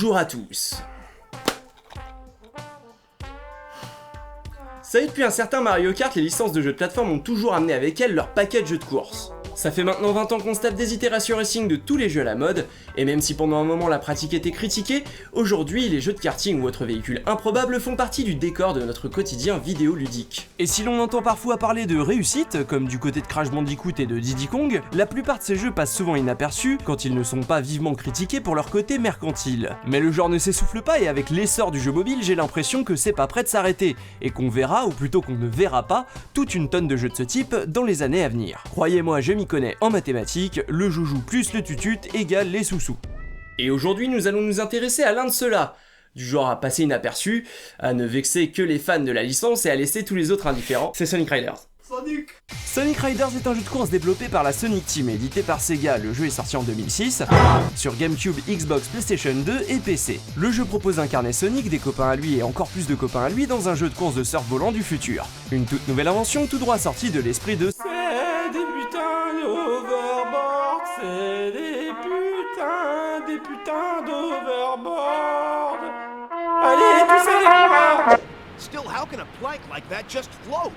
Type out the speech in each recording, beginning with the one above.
Bonjour à tous. Vous savez, depuis un certain Mario Kart, les licences de jeux de plateforme ont toujours amené avec elles leur paquet de jeux de course. Ça fait maintenant 20 ans qu'on se tape des itérations racing de tous les jeux à la mode, et même si pendant un moment la pratique était critiquée, aujourd'hui les jeux de karting ou autres véhicules improbables font partie du décor de notre quotidien vidéoludique. Et si l'on entend parfois parler de réussite, comme du côté de Crash Bandicoot et de Diddy Kong, la plupart de ces jeux passent souvent inaperçus quand ils ne sont pas vivement critiqués pour leur côté mercantile. Mais le genre ne s'essouffle pas et avec l'essor du jeu mobile, j'ai l'impression que c'est pas prêt de s'arrêter, et qu'on verra, ou plutôt qu'on ne verra pas, toute une tonne de jeux de ce type dans les années à venir. Croyez-moi, je m'y connais en mathématiques, le joujou plus le tutut égale les sous-sous. Et aujourd'hui, nous allons nous intéresser à l'un de ceux-là, du genre à passer inaperçu, à ne vexer que les fans de la licence et à laisser tous les autres indifférents, c'est Sonic Riders. Sonic Riders est un jeu de course développé par la Sonic Team, édité par Sega. Le jeu est sorti en 2006 sur GameCube, Xbox, PlayStation 2 et PC. Le jeu propose d'incarner Sonic, des copains à lui et encore plus de copains à lui dans un jeu de course de surf volant du futur. Une toute nouvelle invention tout droit sortie de l'esprit de c'est des putains d'overboard, c'est des putains d'overboard. Allez, tous avec moi. Still, how can a plank like that just float?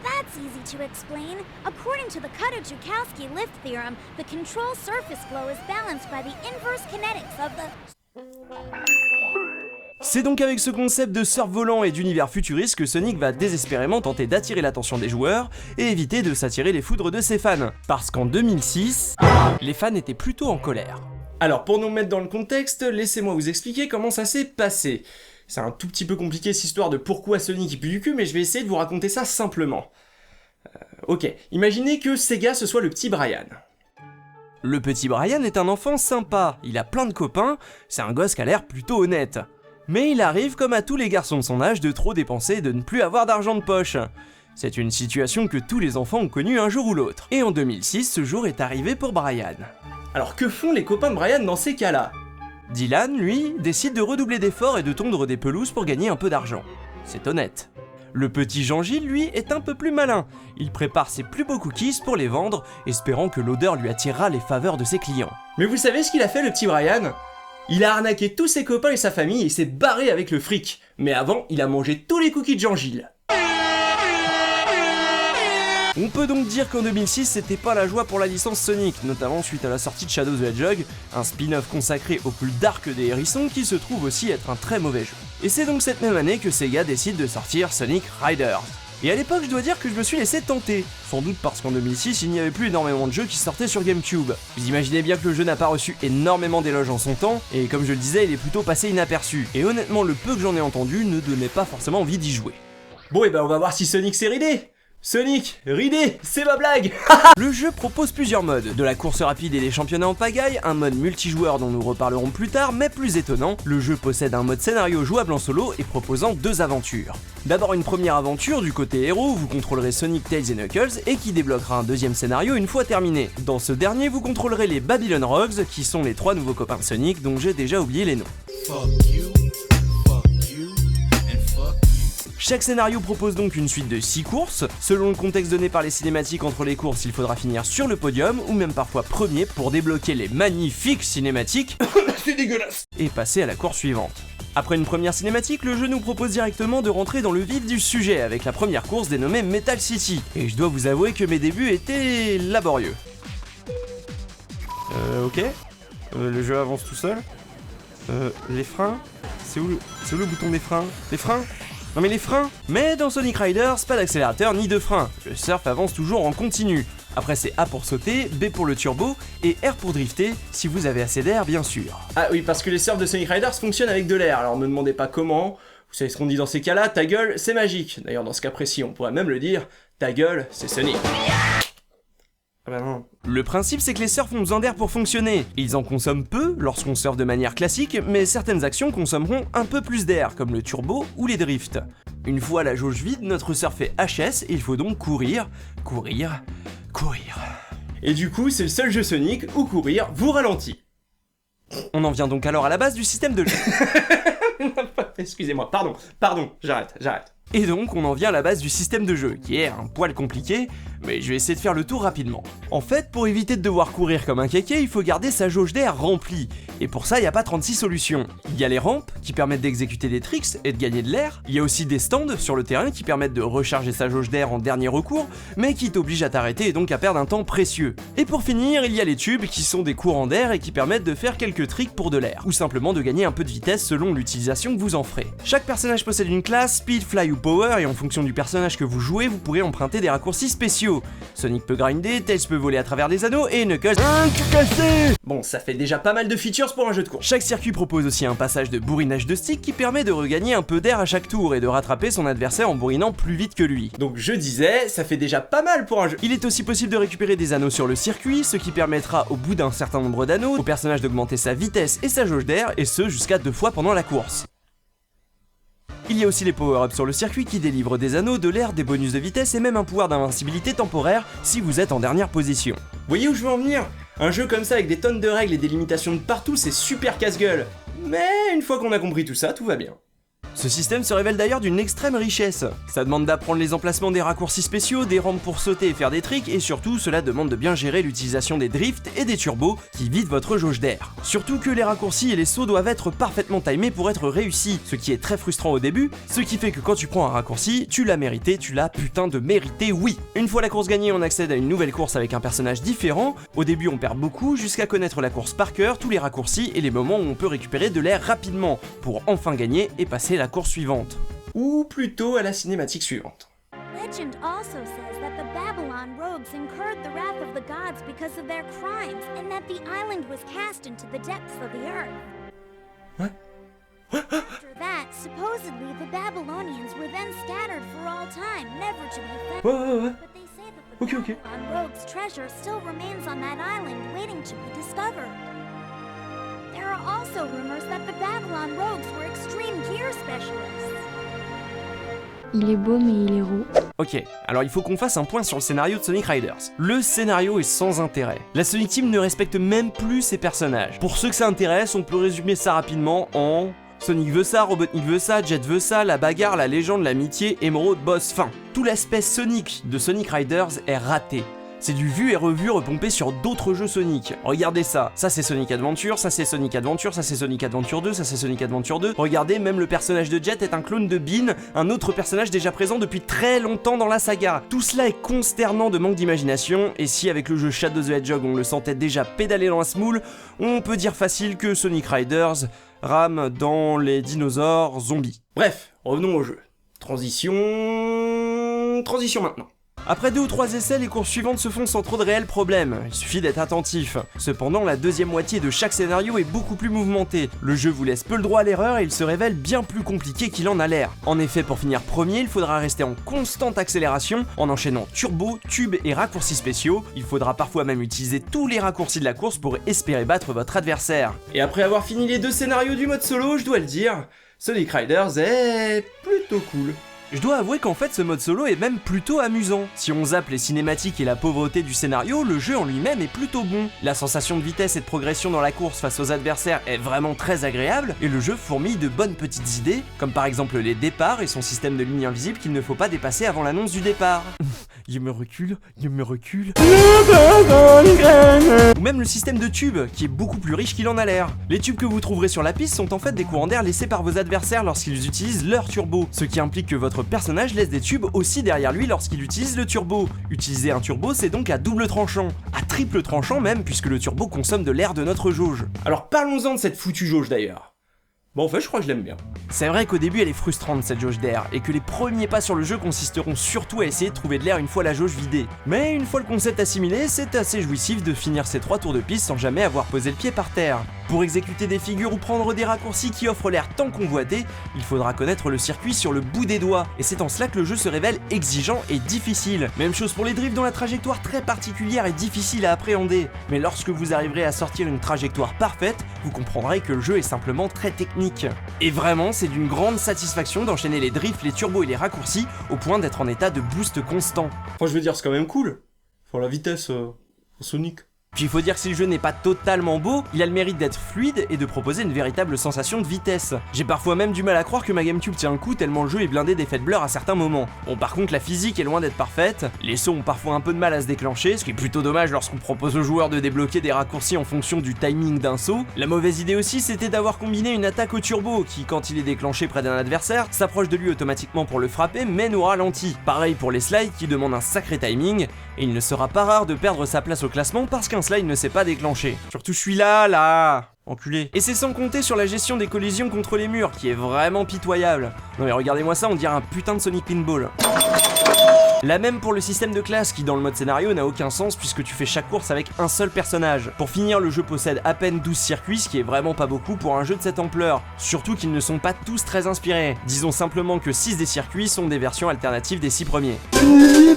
That's easy to explain. According to the Kutta-Joukowski lift theorem, the control surface flow is balanced by the inverse kinetics of the... C'est donc avec ce concept de surf volant et d'univers futuriste que Sonic va désespérément tenter d'attirer l'attention des joueurs et éviter de s'attirer les foudres de ses fans. Parce qu'en 2006, les fans étaient plutôt en colère. Alors pour nous mettre dans le contexte, laissez-moi vous expliquer comment ça s'est passé. C'est un tout petit peu compliqué cette histoire de pourquoi Sonic il pue du cul, mais je vais essayer de vous raconter ça simplement. Ok, imaginez que Sega ce soit le petit Brian. Le petit Brian est un enfant sympa, il a plein de copains, c'est un gosse qui a l'air plutôt honnête. Mais il arrive, comme à tous les garçons de son âge, de trop dépenser et de ne plus avoir d'argent de poche. C'est une situation que tous les enfants ont connue un jour ou l'autre. Et en 2006, ce jour est arrivé pour Brian. Alors que font les copains de Brian dans ces cas-là ? Dylan, lui, décide de redoubler d'efforts et de tondre des pelouses pour gagner un peu d'argent. C'est honnête. Le petit Jean-Gilles, lui, est un peu plus malin. Il prépare ses plus beaux cookies pour les vendre, espérant que l'odeur lui attirera les faveurs de ses clients. Mais vous savez ce qu'il a fait, le petit Brian ? Il a arnaqué tous ses copains et sa famille et s'est barré avec le fric. Mais avant, il a mangé tous les cookies de Jean-Gilles. On peut donc dire qu'en 2006, c'était pas la joie pour la licence Sonic, notamment suite à la sortie de Shadow the Hedgehog, un spin-off consacré au plus dark des hérissons qui se trouve aussi être un très mauvais jeu. Et c'est donc cette même année que Sega décide de sortir Sonic Riders. Et à l'époque, je dois dire que je me suis laissé tenter, sans doute parce qu'en 2006, il n'y avait plus énormément de jeux qui sortaient sur GameCube. Vous imaginez bien que le jeu n'a pas reçu énormément d'éloges en son temps, et comme je le disais, il est plutôt passé inaperçu. Et honnêtement, le peu que j'en ai entendu ne donnait pas forcément envie d'y jouer. Bon, et ben on va voir si Sonic s'est ridé. Sonic, ridé, c'est ma blague. Le jeu propose plusieurs modes, de la course rapide et des championnats en pagaille, un mode multijoueur dont nous reparlerons plus tard, mais plus étonnant, le jeu possède un mode scénario jouable en solo et proposant deux aventures. D'abord une première aventure du côté héros où vous contrôlerez Sonic, Tails et Knuckles et qui débloquera un deuxième scénario une fois terminé. Dans ce dernier, vous contrôlerez les Babylon Rogues qui sont les trois nouveaux copains de Sonic dont j'ai déjà oublié les noms. Chaque scénario propose donc une suite de 6 courses. Selon le contexte donné par les cinématiques entre les courses, il faudra finir sur le podium ou même parfois premier pour débloquer les magnifiques cinématiques c'est dégueulasse et passer à la course suivante. Après une première cinématique, le jeu nous propose directement de rentrer dans le vif du sujet avec la première course dénommée Metal City. Et je dois vous avouer que mes débuts étaient laborieux. Ok. Le jeu avance tout seul. Les freins. C'est où le bouton des freins ? Les freins ? Non mais les freins. Mais dans Sonic Riders, pas d'accélérateur ni de frein. Le surf avance toujours en continu. Après c'est A pour sauter, B pour le turbo et R pour drifter, si vous avez assez d'air bien sûr. Ah oui, parce que les surfs de Sonic Riders fonctionnent avec de l'air, alors me demandez pas comment. Vous savez ce qu'on dit dans ces cas-là, ta gueule c'est magique. D'ailleurs dans ce cas précis on pourrait même le dire, ta gueule c'est Sonic. Ah bah non. Le principe c'est que les surfs ont besoin d'air pour fonctionner. Ils en consomment peu lorsqu'on surfe de manière classique, mais certaines actions consommeront un peu plus d'air, comme le turbo ou les drifts. Une fois la jauge vide, notre surf est HS et il faut donc courir. Et du coup, c'est le seul jeu Sonic où courir vous ralentit. On en vient donc alors à la base du système de jeu. Excusez-moi, pardon, j'arrête. Et donc, on en vient à la base du système de jeu, qui est un poil compliqué, mais je vais essayer de faire le tour rapidement. En fait, pour éviter de devoir courir comme un kéké, il faut garder sa jauge d'air remplie. Et pour ça, il n'y a pas 36 solutions. Il y a les rampes, qui permettent d'exécuter des tricks et de gagner de l'air. Il y a aussi des stands sur le terrain qui permettent de recharger sa jauge d'air en dernier recours, mais qui t'obligent à t'arrêter et donc à perdre un temps précieux. Et pour finir, il y a les tubes qui sont des courants d'air et qui permettent de faire quelques tricks pour de l'air, ou simplement de gagner un peu de vitesse selon l'utilisation que vous en ferez. Chaque personnage possède une classe, Speed, Fly ou Power, et en fonction du personnage que vous jouez, vous pourrez emprunter des raccourcis spéciaux. Sonic peut grinder, Tails peut voler à travers des anneaux, et Knuckles... Bon, ça fait déjà pas mal de features pour un jeu de course. Chaque circuit propose aussi un passage de bourrinage de stick qui permet de regagner un peu d'air à chaque tour et de rattraper son adversaire en bourrinant plus vite que lui. Donc je disais, ça fait déjà pas mal pour un jeu. Il est aussi possible de récupérer des anneaux sur le circuit, ce qui permettra au bout d'un certain nombre d'anneaux au personnage d'augmenter sa vitesse et sa jauge d'air, et ce jusqu'à 2 fois pendant la course. Il y a aussi les power-ups sur le circuit qui délivrent des anneaux, de l'air, des bonus de vitesse et même un pouvoir d'invincibilité temporaire si vous êtes en dernière position. Vous voyez où je veux en venir? Un jeu comme ça avec des tonnes de règles et des limitations de partout, c'est super casse-gueule. Mais une fois qu'on a compris tout ça, tout va bien. Ce système se révèle d'ailleurs d'une extrême richesse. Ça demande d'apprendre les emplacements des raccourcis spéciaux, des rampes pour sauter et faire des tricks, et surtout cela demande de bien gérer l'utilisation des drifts et des turbos qui vident votre jauge d'air. Surtout que les raccourcis et les sauts doivent être parfaitement timés pour être réussis, ce qui est très frustrant au début, ce qui fait que quand tu prends un raccourci, tu l'as mérité, tu l'as putain de mérité, oui. Une fois la course gagnée, on accède à une nouvelle course avec un personnage différent. Au début on perd beaucoup, jusqu'à connaître la course par cœur, tous les raccourcis et les moments où on peut récupérer de l'air rapidement, pour enfin gagner et passer la course suivante. Ou plutôt à la cinématique suivante. Legend also says that the Babylon rogues incurred the wrath of the gods because of their crimes, and that the island was cast into the depths of the earth. Ouais. After that, supposedly the Babylonians were then scattered for all time, never to be found. Ouais. But they say that the Ok. Babylon rogues' treasure still remains on that island, waiting to be discovered. There are also rumors that the Babylon rogues were extreme gear specialists. Il est beau mais il est roux. Ok, alors il faut qu'on fasse un point sur le scénario de Sonic Riders. Le scénario est sans intérêt. La Sonic Team ne respecte même plus ses personnages. Pour ceux que ça intéresse, on peut résumer ça rapidement en... Sonic veut ça, Robotnik veut ça, Jet veut ça, la bagarre, la légende, l'amitié, Emerald, boss, fin. Tout l'aspect Sonic de Sonic Riders est raté. C'est du vu et revu repompé sur d'autres jeux Sonic. Regardez ça, ça c'est Sonic Adventure, ça c'est Sonic Adventure, ça c'est Sonic Adventure 2, ça c'est Sonic Adventure 2. Regardez, même le personnage de Jet est un clone de Bean, un autre personnage déjà présent depuis très longtemps dans la saga. Tout cela est consternant de manque d'imagination, et si avec le jeu Shadow the Hedgehog on le sentait déjà pédaler dans un smoule, on peut dire facile que Sonic Riders rame dans les dinosaures zombies. Bref, revenons au jeu. Transition maintenant. Après 2 ou 3 essais, les courses suivantes se font sans trop de réels problèmes, il suffit d'être attentif. Cependant, la deuxième moitié de chaque scénario est beaucoup plus mouvementée. Le jeu vous laisse peu le droit à l'erreur et il se révèle bien plus compliqué qu'il en a l'air. En effet, pour finir premier, il faudra rester en constante accélération, en enchaînant turbo, tubes et raccourcis spéciaux. Il faudra parfois même utiliser tous les raccourcis de la course pour espérer battre votre adversaire. Et après avoir fini les 2 scénarios du mode solo, je dois le dire, Sonic Riders est plutôt cool. Je dois avouer qu'en fait ce mode solo est même plutôt amusant. Si on zappe les cinématiques et la pauvreté du scénario, le jeu en lui-même est plutôt bon. La sensation de vitesse et de progression dans la course face aux adversaires est vraiment très agréable, et le jeu fourmille de bonnes petites idées, comme par exemple les départs et son système de lignes invisibles qu'il ne faut pas dépasser avant l'annonce du départ. Je me recule. Ou même le système de tubes, qui est beaucoup plus riche qu'il en a l'air. Les tubes que vous trouverez sur la piste sont en fait des courants d'air laissés par vos adversaires lorsqu'ils utilisent leur turbo, ce qui implique que votre personnage laisse des tubes aussi derrière lui lorsqu'il utilise le turbo. Utiliser un turbo, c'est donc à double tranchant, à triple tranchant même, puisque le turbo consomme de l'air de notre jauge. Alors parlons-en de cette foutue jauge d'ailleurs. Bon, en fait, je crois que je l'aime bien. C'est vrai qu'au début, elle est frustrante cette jauge d'air, et que les premiers pas sur le jeu consisteront surtout à essayer de trouver de l'air une fois la jauge vidée. Mais une fois le concept assimilé, c'est assez jouissif de finir ces 3 tours de piste sans jamais avoir posé le pied par terre. Pour exécuter des figures ou prendre des raccourcis qui offrent l'air tant convoité, il faudra connaître le circuit sur le bout des doigts, et c'est en cela que le jeu se révèle exigeant et difficile. Même chose pour les drifts dont la trajectoire très particulière est difficile à appréhender. Mais lorsque vous arriverez à sortir une trajectoire parfaite, vous comprendrez que le jeu est simplement très technique. Et vraiment, c'est d'une grande satisfaction d'enchaîner les drifts, les turbos et les raccourcis au point d'être en état de boost constant. Enfin, je veux dire, c'est quand même cool. Enfin, la vitesse, Sonic. Puis il faut dire que si le jeu n'est pas totalement beau, il a le mérite d'être fluide et de proposer une véritable sensation de vitesse. J'ai parfois même du mal à croire que ma GameCube tient le coup tellement le jeu est blindé d'effets de blur à certains moments. Bon, par contre la physique est loin d'être parfaite, les sauts ont parfois un peu de mal à se déclencher, ce qui est plutôt dommage lorsqu'on propose aux joueurs de débloquer des raccourcis en fonction du timing d'un saut. La mauvaise idée aussi c'était d'avoir combiné une attaque au turbo qui, quand il est déclenché près d'un adversaire, s'approche de lui automatiquement pour le frapper mais nous ralentit. Pareil pour les slides qui demandent un sacré timing, et il ne sera pas rare de perdre sa place au classement parce qu'un slide ne s'est pas déclenché. Surtout celui-là, enculé. Et c'est sans compter sur la gestion des collisions contre les murs qui est vraiment pitoyable. Non mais regardez-moi ça, on dirait un putain de Sonic Pinball. La même pour le système de classe qui dans le mode scénario n'a aucun sens puisque tu fais chaque course avec un seul personnage. Pour finir, le jeu possède à peine 12 circuits, ce qui est vraiment pas beaucoup pour un jeu de cette ampleur. Surtout qu'ils ne sont pas tous très inspirés. Disons simplement que 6 des circuits sont des versions alternatives des 6 premiers.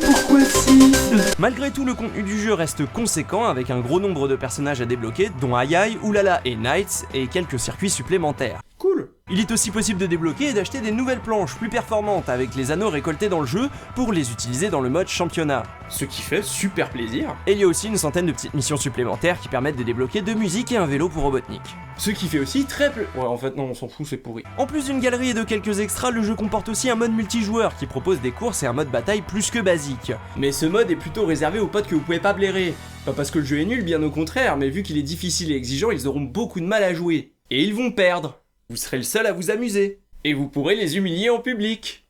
Pourquoi 6 ? Malgré tout, le contenu du jeu reste conséquent avec un gros nombre de personnages à débloquer, dont Ai, Oulala et Knights, et quelques circuits supplémentaires. Cool. Il est aussi possible de débloquer et d'acheter des nouvelles planches plus performantes avec les anneaux récoltés dans le jeu pour les utiliser dans le mode championnat. Ce qui fait super plaisir. Et il y a aussi une centaine de petites missions supplémentaires qui permettent de débloquer de musique et un vélo pour Robotnik. Ce qui fait aussi très Ouais, en fait non, on s'en fout, c'est pourri. En plus d'une galerie et de quelques extras, le jeu comporte aussi un mode multijoueur qui propose des courses et un mode bataille plus que basique. Mais ce mode est plutôt réservé aux potes que vous pouvez pas blairer. Pas parce que le jeu est nul, bien au contraire, mais vu qu'il est difficile et exigeant, ils auront beaucoup de mal à jouer. Et ils vont perdre. Vous serez le seul à vous amuser. Et vous pourrez les humilier en public.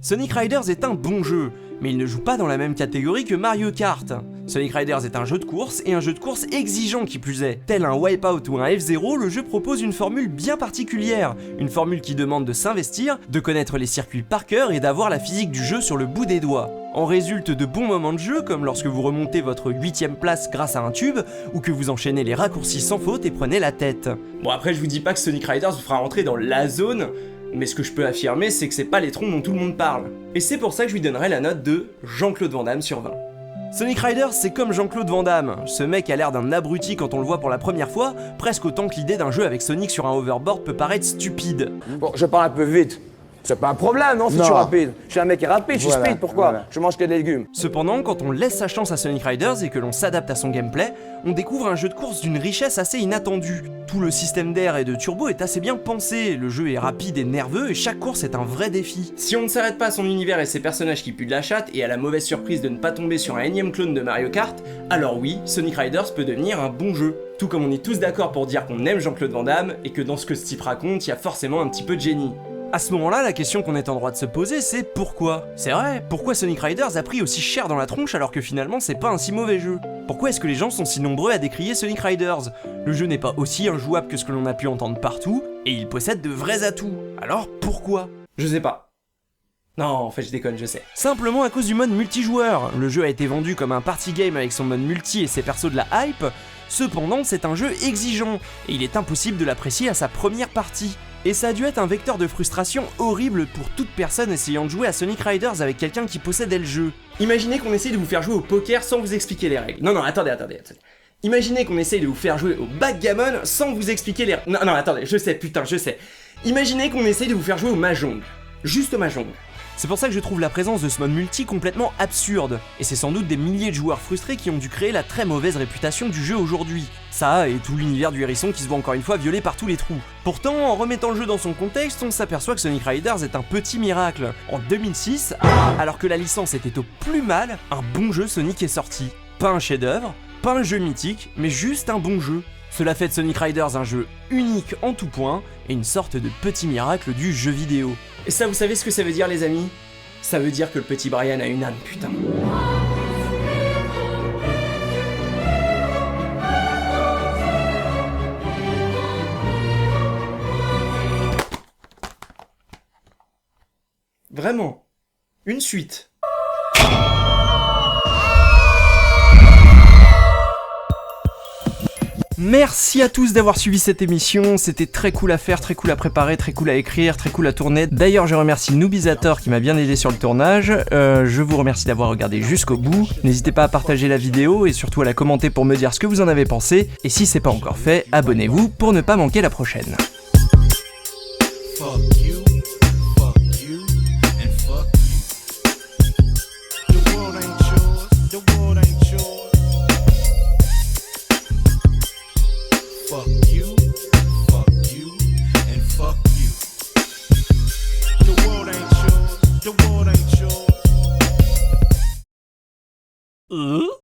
Sonic Riders est un bon jeu, mais il ne joue pas dans la même catégorie que Mario Kart. Sonic Riders est un jeu de course, et un jeu de course exigeant qui plus est. Tel un Wipeout ou un F-Zero, le jeu propose une formule bien particulière. Une formule qui demande de s'investir, de connaître les circuits par cœur et d'avoir la physique du jeu sur le bout des doigts. En résulte de bons moments de jeu, comme lorsque vous remontez votre 8ème place grâce à un tube, ou que vous enchaînez les raccourcis sans faute et prenez la tête. Bon après je vous dis pas que Sonic Riders vous fera rentrer dans la zone, mais ce que je peux affirmer c'est que c'est pas les troncs dont tout le monde parle. Et c'est pour ça que je lui donnerai la note de Jean-Claude Van Damme sur 20. Sonic Riders c'est comme Jean-Claude Van Damme, ce mec a l'air d'un abruti quand on le voit pour la première fois, presque autant que l'idée d'un jeu avec Sonic sur un hoverboard peut paraître stupide. Bon, je parle un peu vite. C'est pas un problème, non, si je suis rapide. Je suis un mec qui est rapide, je suis speed, pourquoi ? Je mange que des légumes. Cependant, quand on laisse sa chance à Sonic Riders et que l'on s'adapte à son gameplay, on découvre un jeu de course d'une richesse assez inattendue. Tout le système d'air et de turbo est assez bien pensé, le jeu est rapide et nerveux et chaque course est un vrai défi. Si on ne s'arrête pas à son univers et ses personnages qui puent de la chatte et à la mauvaise surprise de ne pas tomber sur un énième clone de Mario Kart, alors oui, Sonic Riders peut devenir un bon jeu. Tout comme on est tous d'accord pour dire qu'on aime Jean-Claude Van Damme et que dans ce que ce type raconte, il y a forcément un petit peu de génie. À ce moment-là, la question qu'on est en droit de se poser, c'est pourquoi ? C'est vrai, pourquoi Sonic Riders a pris aussi cher dans la tronche alors que finalement c'est pas un si mauvais jeu ? Pourquoi est-ce que les gens sont si nombreux à décrier Sonic Riders ? Le jeu n'est pas aussi injouable que ce que l'on a pu entendre partout, et il possède de vrais atouts. Alors pourquoi ? Je sais pas. Non, en fait je déconne, je sais. Simplement à cause du mode multijoueur. Le jeu a été vendu comme un party game avec son mode multi et ses persos de la hype, cependant c'est un jeu exigeant, et il est impossible de l'apprécier à sa première partie. Et ça a dû être un vecteur de frustration horrible pour toute personne essayant de jouer à Sonic Riders avec quelqu'un qui possédait le jeu. Imaginez qu'on essaye de vous faire jouer au poker sans vous expliquer les règles. Non, attendez. Imaginez qu'on essaye de vous faire jouer au backgammon sans vous expliquer les règles. Non, attendez, je sais. Imaginez qu'on essaye de vous faire jouer au mahjong. Juste au mahjong. C'est pour ça que je trouve la présence de ce mode multi complètement absurde, et c'est sans doute des milliers de joueurs frustrés qui ont dû créer la très mauvaise réputation du jeu aujourd'hui. Ça et tout l'univers du hérisson qui se voit encore une fois violé par tous les trous. Pourtant, en remettant le jeu dans son contexte, on s'aperçoit que Sonic Riders est un petit miracle. En 2006, alors que la licence était au plus mal, un bon jeu Sonic est sorti. Pas un chef-d'œuvre, pas un jeu mythique, mais juste un bon jeu. Cela fait de Sonic Riders un jeu unique en tout point, et une sorte de petit miracle du jeu vidéo. Et ça, vous savez ce que ça veut dire, les amis ? Ça veut dire que le petit Brian a une âme, putain. Vraiment. Une suite. Merci à tous d'avoir suivi cette émission, c'était très cool à faire, très cool à préparer, très cool à écrire, très cool à tourner. D'ailleurs je remercie Noobizator qui m'a bien aidé sur le tournage, je vous remercie d'avoir regardé jusqu'au bout. N'hésitez pas à partager la vidéo et surtout à la commenter pour me dire ce que vous en avez pensé. Et si c'est pas encore fait, abonnez-vous pour ne pas manquer la prochaine.